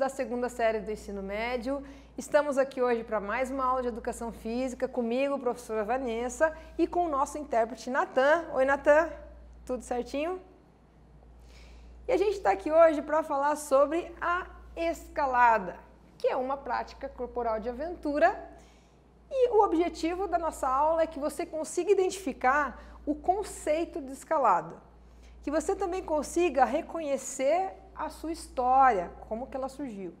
da segunda série do ensino médio. Estamos aqui hoje para mais uma aula de educação física, comigo, professora Vanessa, e com o nosso intérprete Natan. Oi, Natan, tudo certinho? E a gente está aqui hoje para falar sobre a escalada, que é uma prática corporal de aventura. E o objetivo da nossa aula é que você consiga identificar o conceito de escalada, que você também consiga reconhecer a sua história, como que ela surgiu,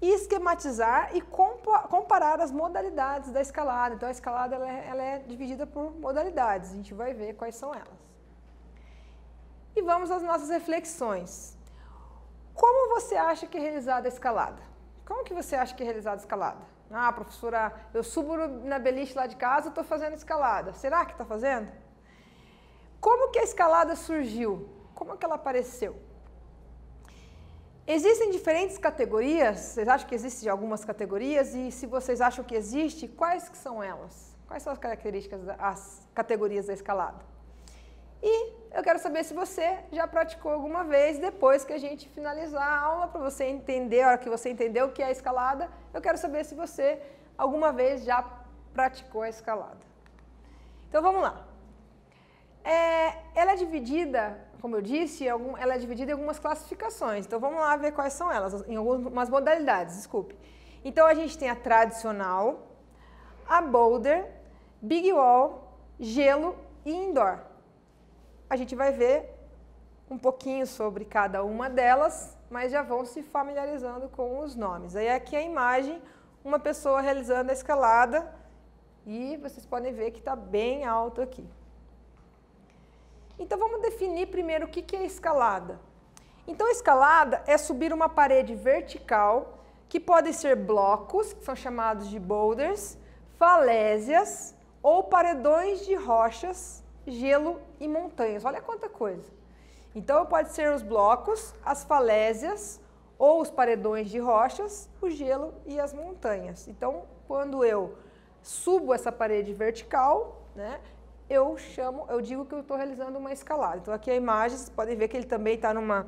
e esquematizar e comparar as modalidades da escalada. Então a escalada ela é dividida por modalidades, a gente vai ver quais são elas. E vamos às nossas reflexões. Como você acha que é realizada a escalada? Como que você acha que é realizada a escalada? Ah, professora, eu subo na beliche lá de casa e estou fazendo escalada. Será que está fazendo? Como que a escalada surgiu? Como que ela apareceu? Existem diferentes categorias, vocês acham que existem algumas categorias? E se vocês acham que existe, quais que são elas? Quais são as características, as categorias da escalada? E eu quero saber se você já praticou alguma vez, depois que a gente finalizar a aula, para você entender, a hora que você entendeu o que é a escalada, eu quero saber se você alguma vez já praticou a escalada. Então vamos lá. Ela é dividida, como eu disse, ela é dividida em algumas classificações. Então vamos lá ver quais são elas, em algumas modalidades, desculpe. Então a gente tem a tradicional, a boulder, big wall, gelo e indoor. A gente vai ver um pouquinho sobre cada uma delas, mas já vão se familiarizando com os nomes. Aí aqui a imagem, uma pessoa realizando a escalada, e vocês podem ver que está bem alto aqui. Então vamos definir primeiro o que é escalada. Então a escalada é subir uma parede vertical, que podem ser blocos, que são chamados de boulders, falésias ou paredões de rochas, gelo e montanhas. Olha quanta coisa. Então pode ser os blocos, as falésias ou os paredões de rochas, o gelo e as montanhas. Então quando eu subo essa parede vertical, né, eu digo que eu estou realizando uma escalada. Então aqui a imagem, vocês podem ver que ele também está numa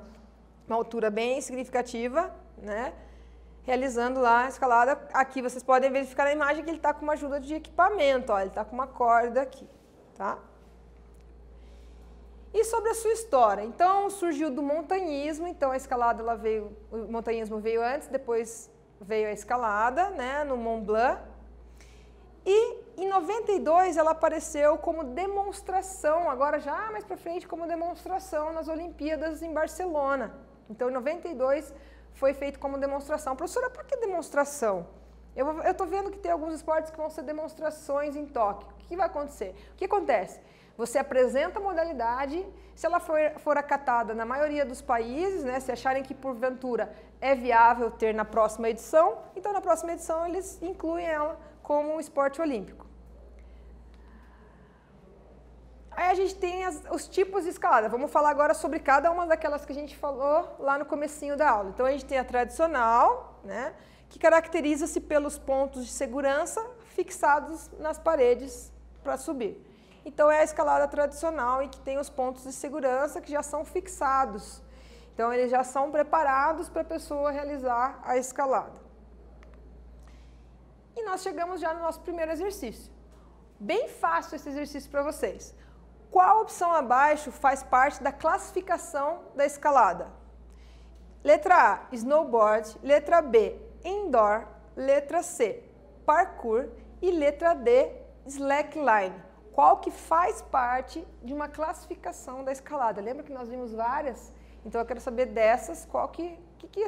altura bem significativa, né, realizando lá a escalada. Aqui vocês podem verificar na imagem que ele está com uma ajuda de equipamento, ó, ele está com uma corda aqui, tá? E sobre a sua história, então surgiu do montanhismo, então a escalada o montanhismo veio antes, depois veio a escalada, né, no Mont Blanc. E em 92 ela apareceu como demonstração, agora já mais para frente como demonstração nas Olimpíadas em Barcelona. Então em 92 foi feito como demonstração. Professora, por que demonstração? Eu estou vendo que tem alguns esportes que vão ser demonstrações em Tóquio. O que vai acontecer? O que acontece? Você apresenta a modalidade, se ela for acatada na maioria dos países, né, se acharem que porventura é viável ter na próxima edição, então na próxima edição eles incluem ela como um esporte olímpico. Aí a gente tem os tipos de escalada. Vamos falar agora sobre cada uma daquelas que a gente falou lá no comecinho da aula. Então a gente tem a tradicional, né, que caracteriza-se pelos pontos de segurança fixados nas paredes para subir. Então é a escalada tradicional e que tem os pontos de segurança que já são fixados. Então eles já são preparados para a pessoa realizar a escalada. E nós chegamos já no nosso primeiro exercício. Bem fácil esse exercício para vocês. Qual opção abaixo faz parte da classificação da escalada? Letra A, snowboard. Letra B, indoor. Letra C, parkour. E letra D, slackline. Qual que faz parte de uma classificação da escalada? Lembra que nós vimos várias? Então eu quero saber dessas, qual que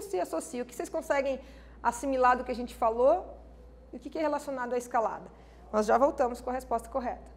se associa, o que vocês conseguem assimilar do que a gente falou e o que é relacionado à escalada. Nós já voltamos com a resposta correta.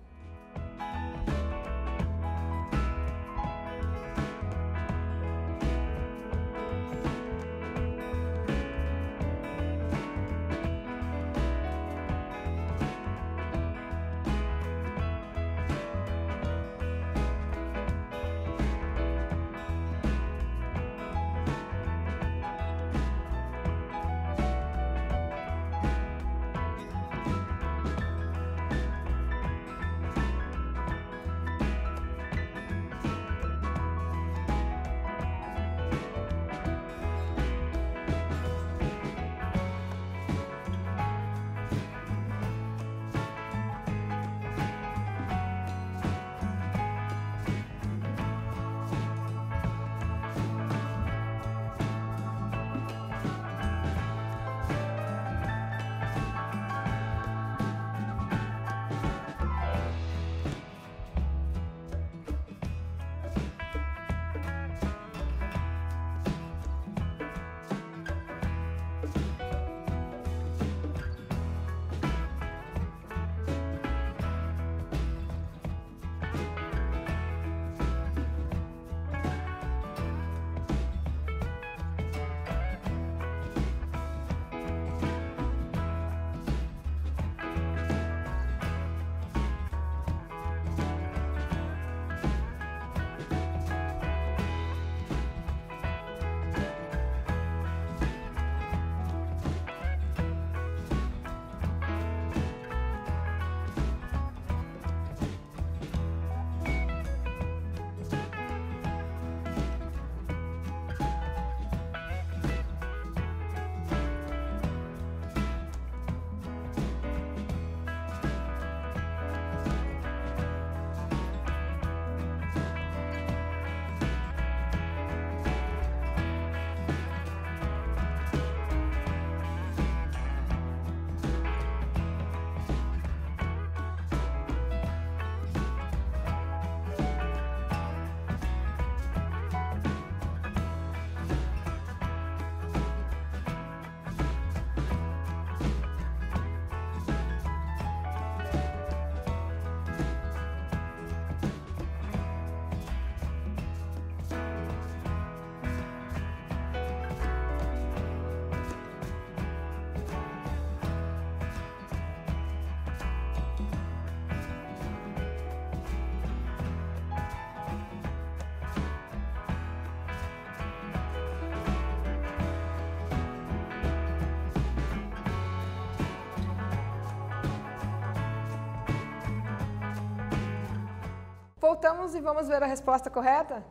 voltamos e vamos ver a resposta correta?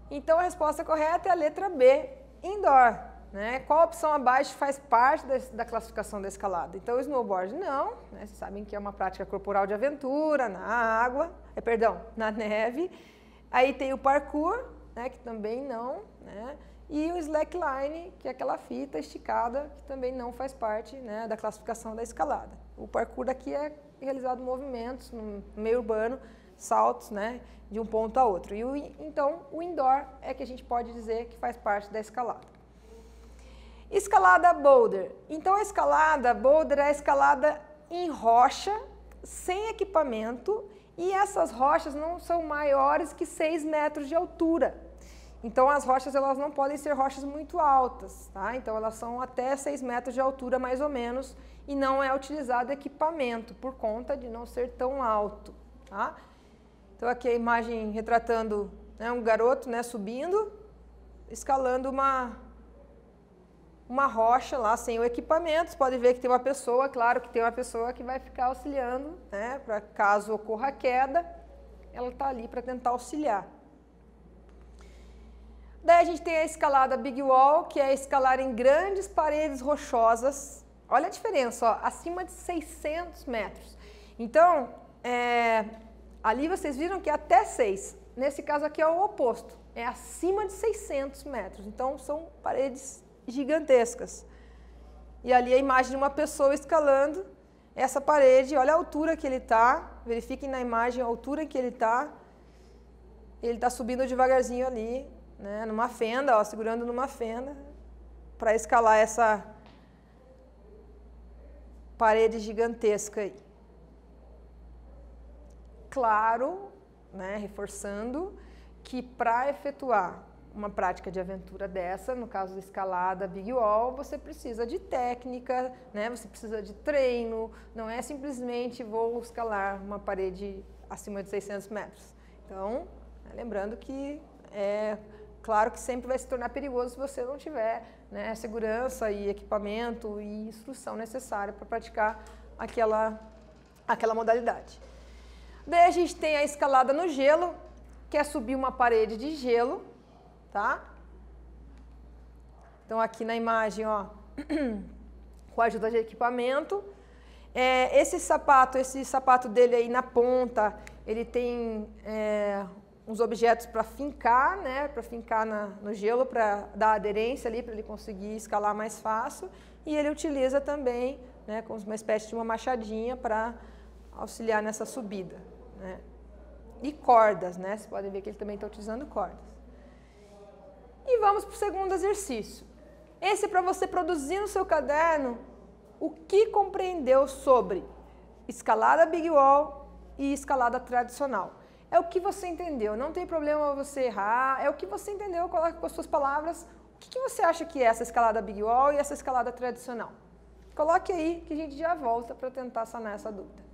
Então, a resposta correta é a letra B, indoor. Né? Qual opção abaixo faz parte da classificação da escalada? Então, o snowboard não, né? Vocês sabem que é uma prática corporal de aventura, na água, na neve. Aí tem o parkour, né? Que também não, né? E o slackline, que é aquela fita esticada, que também não faz parte, né, da classificação da escalada. O parkour aqui é realizado movimentos no meio urbano, saltos, né, de um ponto a outro. Então, o indoor é que a gente pode dizer que faz parte da escalada. Escalada boulder. Então, a escalada boulder é a escalada em rocha, sem equipamento, e essas rochas não são maiores que 6 metros de altura. Então, as rochas elas não podem ser rochas muito altas, tá? Então, elas são até 6 metros de altura, mais ou menos, e não é utilizado equipamento, por conta de não ser tão alto, tá? Então, aqui a imagem retratando, né, um garoto, né, subindo, escalando uma rocha lá sem o equipamento. Você pode ver que tem uma pessoa, claro que tem uma pessoa que vai ficar auxiliando, né, para caso ocorra a queda, ela está ali para tentar auxiliar. Daí a gente tem a escalada Big Wall, que é escalar em grandes paredes rochosas. Olha a diferença, ó, acima de 600 metros. Então, ali vocês viram que é até 6. Nesse caso aqui é o oposto, é acima de 600 metros. Então, são paredes gigantescas. E ali a imagem de uma pessoa escalando essa parede. Olha a altura que ele está. Verifiquem na imagem a altura que ele está. Ele está subindo devagarzinho ali, né, numa fenda, ó, segurando numa fenda, para escalar essa parede gigantesca aí. Claro, né, reforçando que para efetuar uma prática de aventura dessa, no caso da escalada Big Wall, você precisa de técnica, né, você precisa de treino, não é simplesmente vou escalar uma parede acima de 600 metros. Então, lembrando que claro que sempre vai se tornar perigoso se você não tiver, né, segurança e equipamento e instrução necessária para praticar aquela modalidade. Daí a gente tem a escalada no gelo, que é subir uma parede de gelo, tá? Então aqui na imagem, ó, com a ajuda de equipamento. Esse sapato dele aí na ponta, ele tem uns objetos para fincar, né, para fincar no gelo, para dar aderência ali, para ele conseguir escalar mais fácil. E ele utiliza também, né, como uma espécie de uma machadinha para auxiliar nessa subida, né. E cordas, né, vocês podem ver que ele também está utilizando cordas. E vamos para o segundo exercício. Esse é para você produzir no seu caderno o que compreendeu sobre escalada Big Wall e escalada tradicional. É o que você entendeu, não tem problema você errar, é o que você entendeu, coloque com as suas palavras. O que você acha que é essa escalada Big Wall e essa escalada tradicional? Coloque aí que a gente já volta para tentar sanar essa dúvida.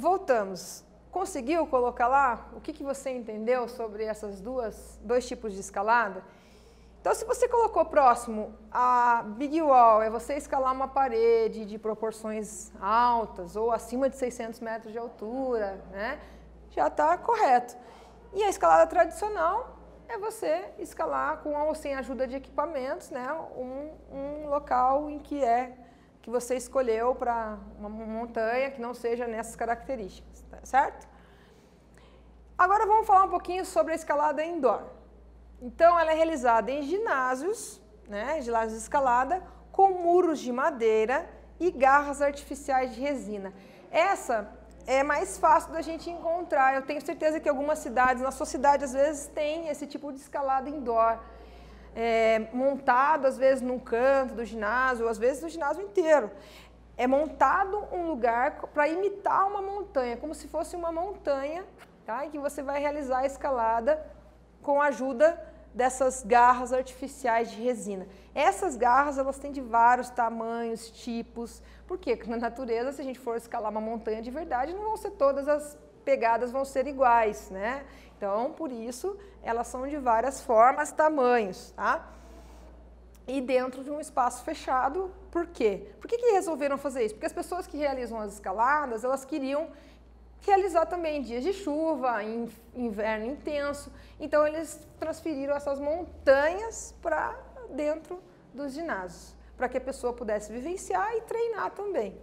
voltamos. Conseguiu colocar lá? O que você entendeu sobre essas dois tipos de escalada? Então, se você colocou próximo a Big Wall, é você escalar uma parede de proporções altas ou acima de 600 metros de altura, né? Já está correto. E a escalada tradicional é você escalar com ou sem ajuda de equipamentos, né? Um local em que você escolheu para uma montanha que não seja nessas características, tá certo? Agora vamos falar um pouquinho sobre a escalada indoor. Então, ela é realizada em ginásios, né, ginásios de escalada, com muros de madeira e garras artificiais de resina. Essa é mais fácil da gente encontrar. Eu tenho certeza que algumas cidades, na sua cidade, às vezes, tem esse tipo de escalada indoor. Montado, às vezes, num canto do ginásio, ou às vezes no ginásio inteiro. É montado um lugar para imitar uma montanha, como se fosse uma montanha, tá? E que você vai realizar a escalada com a ajuda dessas garras artificiais de resina. Essas garras, elas têm de vários tamanhos, tipos. Por quê? Porque na natureza, se a gente for escalar uma montanha de verdade, não vão ser todas as pegadas vão ser iguais, né? Então, por isso, elas são de várias formas, tamanhos, tá? E dentro de um espaço fechado, por quê? Por que resolveram fazer isso? Porque as pessoas que realizam as escaladas, elas queriam realizar também dias de chuva, em inverno intenso. Então, eles transferiram essas montanhas para dentro dos ginásios, para que a pessoa pudesse vivenciar e treinar também.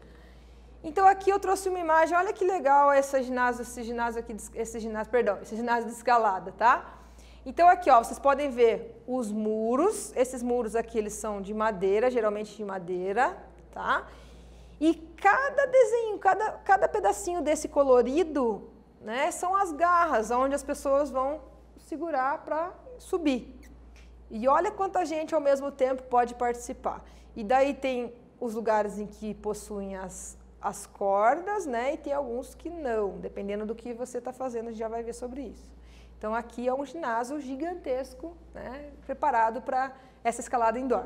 Então, aqui eu trouxe uma imagem, olha que legal esse ginásio de escalada, tá? Então, aqui, ó, vocês podem ver os muros, esses muros aqui, eles são de madeira, geralmente de madeira, tá? E cada desenho, cada pedacinho desse colorido, né, são as garras, onde as pessoas vão segurar para subir. E olha quanta gente ao mesmo tempo pode participar. E daí tem os lugares em que possuem as cordas, né, e tem alguns que não, dependendo do que você está fazendo, a gente já vai ver sobre isso. Então, aqui é um ginásio gigantesco, né, preparado para essa escalada indoor.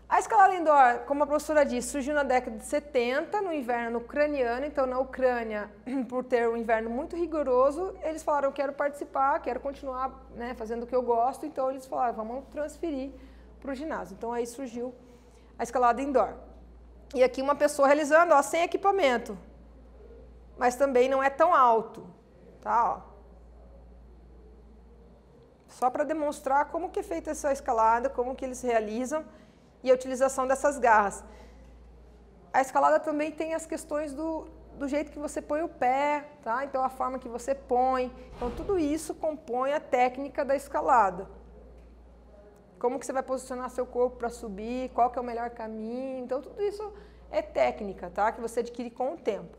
A escalada indoor, como a professora disse, surgiu na década de 70, no inverno ucraniano. Então, na Ucrânia, por ter um inverno muito rigoroso, eles falaram, quero participar, quero continuar, né, fazendo o que eu gosto. Então, eles falaram, vamos transferir para o ginásio. Então, aí surgiu a escalada indoor. E aqui uma pessoa realizando, ó, sem equipamento, mas também não é tão alto, tá? Ó. Só para demonstrar como que é feita essa escalada, como que eles realizam e a utilização dessas garras. A escalada também tem as questões do jeito que você põe o pé, tá? Então, a forma que você põe. Então, tudo isso compõe a técnica da escalada. Como que você vai posicionar seu corpo para subir, qual que é o melhor caminho. Então, tudo isso é técnica, tá? Que você adquire com o tempo.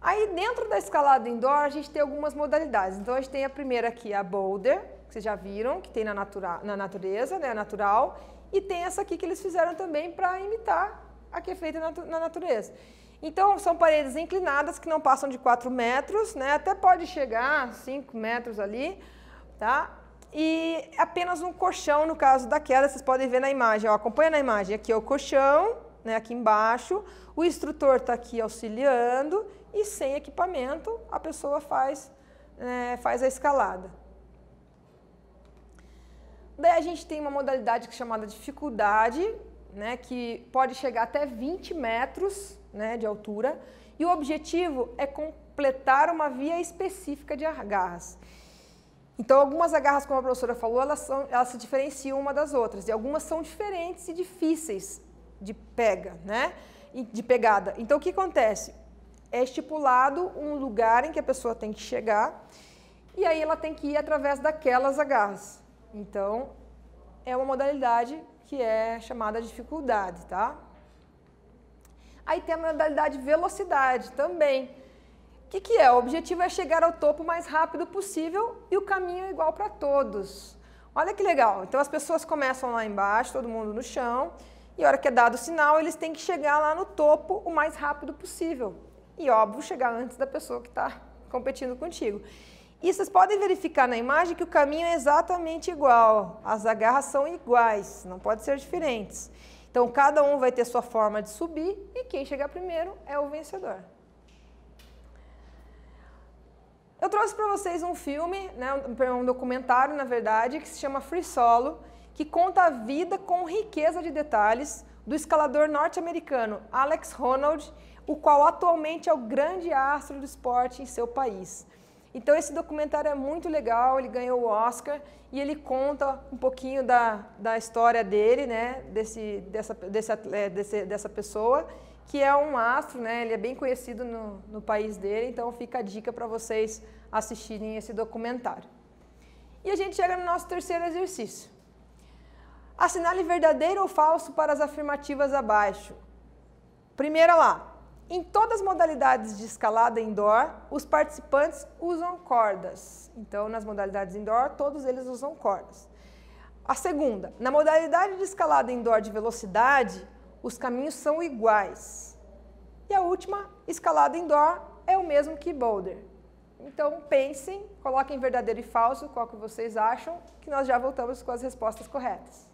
Aí, dentro da escalada indoor, a gente tem algumas modalidades. Então, a gente tem a primeira aqui, a boulder, que vocês já viram, que tem na natureza, né, natural. E tem essa aqui que eles fizeram também para imitar a que é feita na natureza. Então, são paredes inclinadas que não passam de 4 metros, né? Até pode chegar a 5 metros ali, tá? E apenas um colchão, no caso da queda, vocês podem ver na imagem. Ó, acompanha na imagem. Aqui é o colchão, né, aqui embaixo. O instrutor está aqui auxiliando e sem equipamento a pessoa faz a escalada. Daí a gente tem uma modalidade chamada dificuldade, né, que pode chegar até 20 metros, né, de altura, e o objetivo é completar uma via específica de agarras. Então, algumas agarras, como a professora falou, elas se diferenciam uma das outras, e algumas são diferentes e difíceis de pegada. Então, o que acontece? É estipulado um lugar em que a pessoa tem que chegar, e aí ela tem que ir através daquelas agarras. Então, é uma modalidade que é chamada de dificuldade, tá? Aí tem a modalidade velocidade também. O que é? O objetivo é chegar ao topo o mais rápido possível e o caminho é igual para todos. Olha que legal. Então, as pessoas começam lá embaixo, todo mundo no chão, e a hora que é dado o sinal, eles têm que chegar lá no topo o mais rápido possível. E, óbvio, chegar antes da pessoa que está competindo contigo. E vocês podem verificar na imagem que o caminho é exatamente igual. As agarras são iguais, não podem ser diferentes. Então, cada um vai ter sua forma de subir e quem chegar primeiro é o vencedor. Eu trouxe para vocês um filme, né, um documentário, na verdade, que se chama Free Solo, que conta a vida com riqueza de detalhes do escalador norte-americano Alex Honnold, o qual atualmente é o grande astro do esporte em seu país. Então esse documentário é muito legal, ele ganhou o Oscar e ele conta um pouquinho da história dele, né, dessa pessoa, que é um astro, né, ele é bem conhecido no país dele, então fica a dica para vocês assistirem esse documentário. E a gente chega no nosso terceiro exercício. Assinale verdadeiro ou falso para as afirmativas abaixo. Primeira lá. Em todas as modalidades de escalada indoor, os participantes usam cordas. Então, nas modalidades indoor, todos eles usam cordas. A segunda. Na modalidade de escalada indoor de velocidade, os caminhos são iguais. E a última, escalada indoor é o mesmo que boulder. Então, pensem, coloquem verdadeiro e falso, qual que vocês acham, que nós já voltamos com as respostas corretas.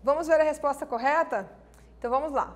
Vamos ver a resposta correta? Então vamos lá.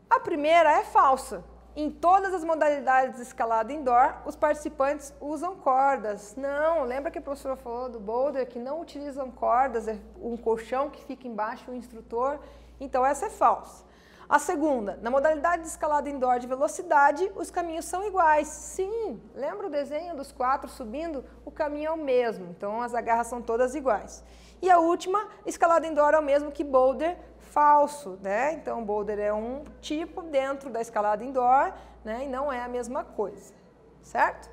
A primeira é falsa. Em todas as modalidades de escalada indoor, os participantes usam cordas. Não, lembra que a professora falou do boulder que não utilizam cordas, é um colchão que fica embaixo do instrutor. Então essa é falsa. A segunda, na modalidade de escalada indoor de velocidade, os caminhos são iguais. Sim, lembra o desenho dos 4 subindo? O caminho é o mesmo, então as agarras são todas iguais. E a última, escalada indoor é o mesmo que boulder, falso, né? Então boulder é um tipo dentro da escalada indoor, né? E não é a mesma coisa, certo?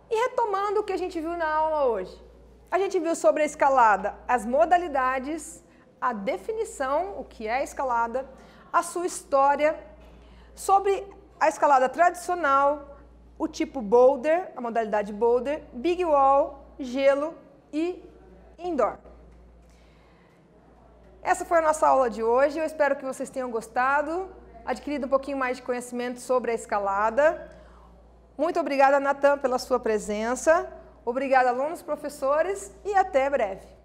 E retomando o que a gente viu na aula hoje. A gente viu sobre a escalada, as modalidades, a definição, o que é escalada, a sua história, sobre a escalada tradicional, o tipo boulder, a modalidade boulder, big wall, gelo e indoor. Essa foi a nossa aula de hoje, eu espero que vocês tenham gostado, adquirido um pouquinho mais de conhecimento sobre a escalada. Muito obrigada, Natan, pela sua presença. Obrigada, alunos, professores, e até breve.